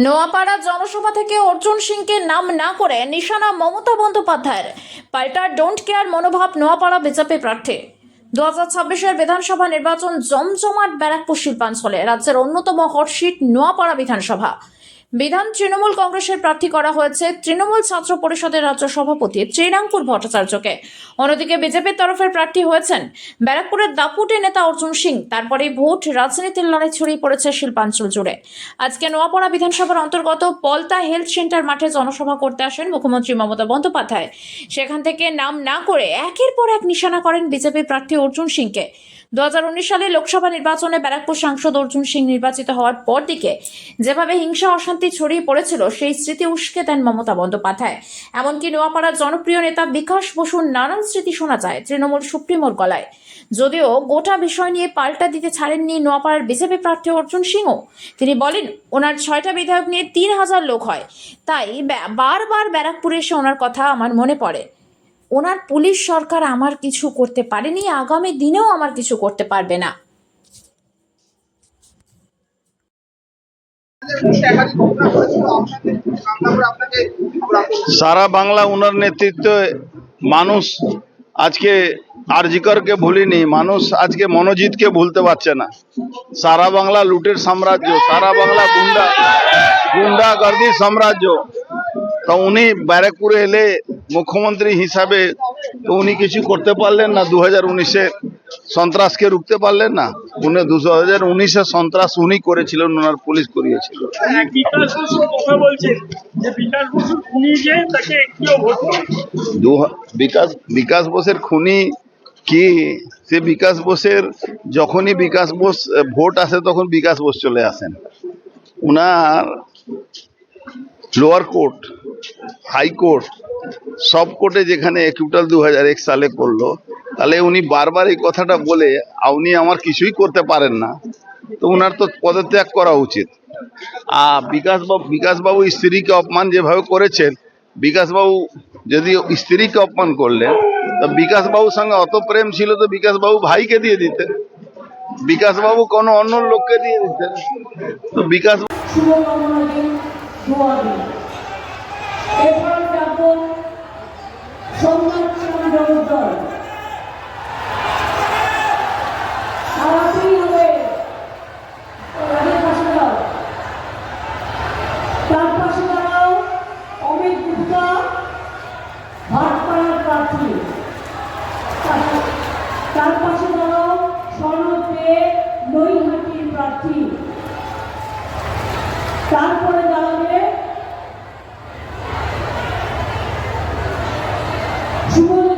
নোয়াপাড়া জনসভা থেকে অর্জুন সিংকে নাম না করে নিশানা মমতা বন্দ্যোপাধ্যায়ের, পাল্টা ডোন্ট কেয়ার মনোভাব নোয়াপাড়া বিজেপি প্রার্থী। 2026-এর বিধানসভা নির্বাচন জমজমাট ব্যারাকপুর শিল্পাঞ্চলে। রাজ্যের অন্যতম হটশিট নোয়াপাড়া বিধানসভা। বিধান তৃণমূল কংগ্রেসের প্রার্থী করা হয়েছে তৃণমূল ছাত্র পরিষদের রাজ্য সভাপতি ত্রিনাঙ্কুর ভট্টাচার্যকে। অন্যদিকে বিজেপির তরফের প্রার্থী হয়েছেন ব্যারাকপুরের দাপুটে নেতা অর্জুন সিং। তারপরেই ভোট রাজনীতির লড়াই ছড়িয়ে পড়েছে শিল্পাঞ্চল জুড়ে। আজকে নোয়াপাড়া বিধানসভার অন্তর্গত পলতা হেলথ সেন্টার মাঠে জনসভা করতে আসেন মুখ্যমন্ত্রী মমতা বন্দ্যোপাধ্যায়। সেখান থেকে নাম না করে একের পর এক নিশানা করেন বিজেপি প্রার্থী অর্জুন সিংকে। 2019 সালে লোকসভা নির্বাচনে ব্যারাকপুর সাংসদ অর্জুন সিং নির্বাচিত হওয়ার পর দিকে যেভাবে হিংসা অশান্তি ছড়িয়ে পড়েছিল, সেই স্মৃতি উস্কে দেন মমতা বন্দ্যোপাধ্যায়। এমনকি নোয়াপাড়ার জনপ্রিয় নেতা বিকাশ বসুর নানান স্মৃতি শোনা যায় তৃণমূল সুপ্রিমোর গলায়। যদিও গোটা বিষয় নিয়ে পাল্টা দিতে ছাড়েননি নোয়াপাড়ার বিজেপি প্রার্থী অর্জুন সিংও। তিনি বলেন, ওনার 6টা বিধায়ক নিয়ে 3000 লোক হয়, তাই বারবার ব্যারাকপুরে এসে ওনার কথা আমার মনে পড়ে। ওনার পুলিশ সরকার আমার কিছু করতে পারেনি, আগামী দিনেও আমার কিছু করতে পারবে না। সারা বাংলা ওনার নেতৃত্বে মানুষ আজকে আরজিকরকে ভুলিনি, মানুষ আজকে মনোজিৎকে ভুলতে পারছে না। সারা বাংলা লুটের সাম্রাজ্য, সারা বাংলা গুন্ডাগর্দির সাম্রাজ্য। তো উনি ব্যারাকপুরে এলে মুখ্যমন্ত্রী হিসাবে তো উনি কিছু করতে পারলেন না। 2019-এর সন্ত্রাসকে রুখতে পারলেন না। 2019-এর সন্ত্রাস উনি করেছিলেন, ওনার পুলিশ করিয়েছিল। বিকাশ বসুর কথা বলছেন যে বিকাশ বসুর খুনি যে তাকে একটিও ভোট নয়। বিকাশ বোসের খুনি কি? সে বিকাশ বোসের যখনই বিকাশ বোস ভোট আসে তখন বিকাশ বোস চলে আসেন। উনার লোয়ার কোর্ট, হাইকোর্ট, সব কোর্টে যেখানে একুইটাল 2001 সালে করলো, তাহলে উনি বারবার এই কথাটা বলে উনি আমার কিছুই করতে পারেন না, তো উনার তো পদত্যাগ করা উচিত। আর বিকাশবাবু স্ত্রীকে অপমান যেভাবে করেছেন, বিকাশবাবু যদি স্ত্রীকে অপমান করলেন, তো বিকাশবাবুর সঙ্গে অত প্রেম ছিল তো বিকাশবাবু ভাইকে দিয়ে দিতেন, বিকাশবাবু কোনো অন্য লোককে দিয়ে দিতেন। তো বিকাশ তার পাশে দাঁড়াও স্বর্ণপে নৈহাটির প্রার্থী, তারপরে দাঁড়াবে সুমন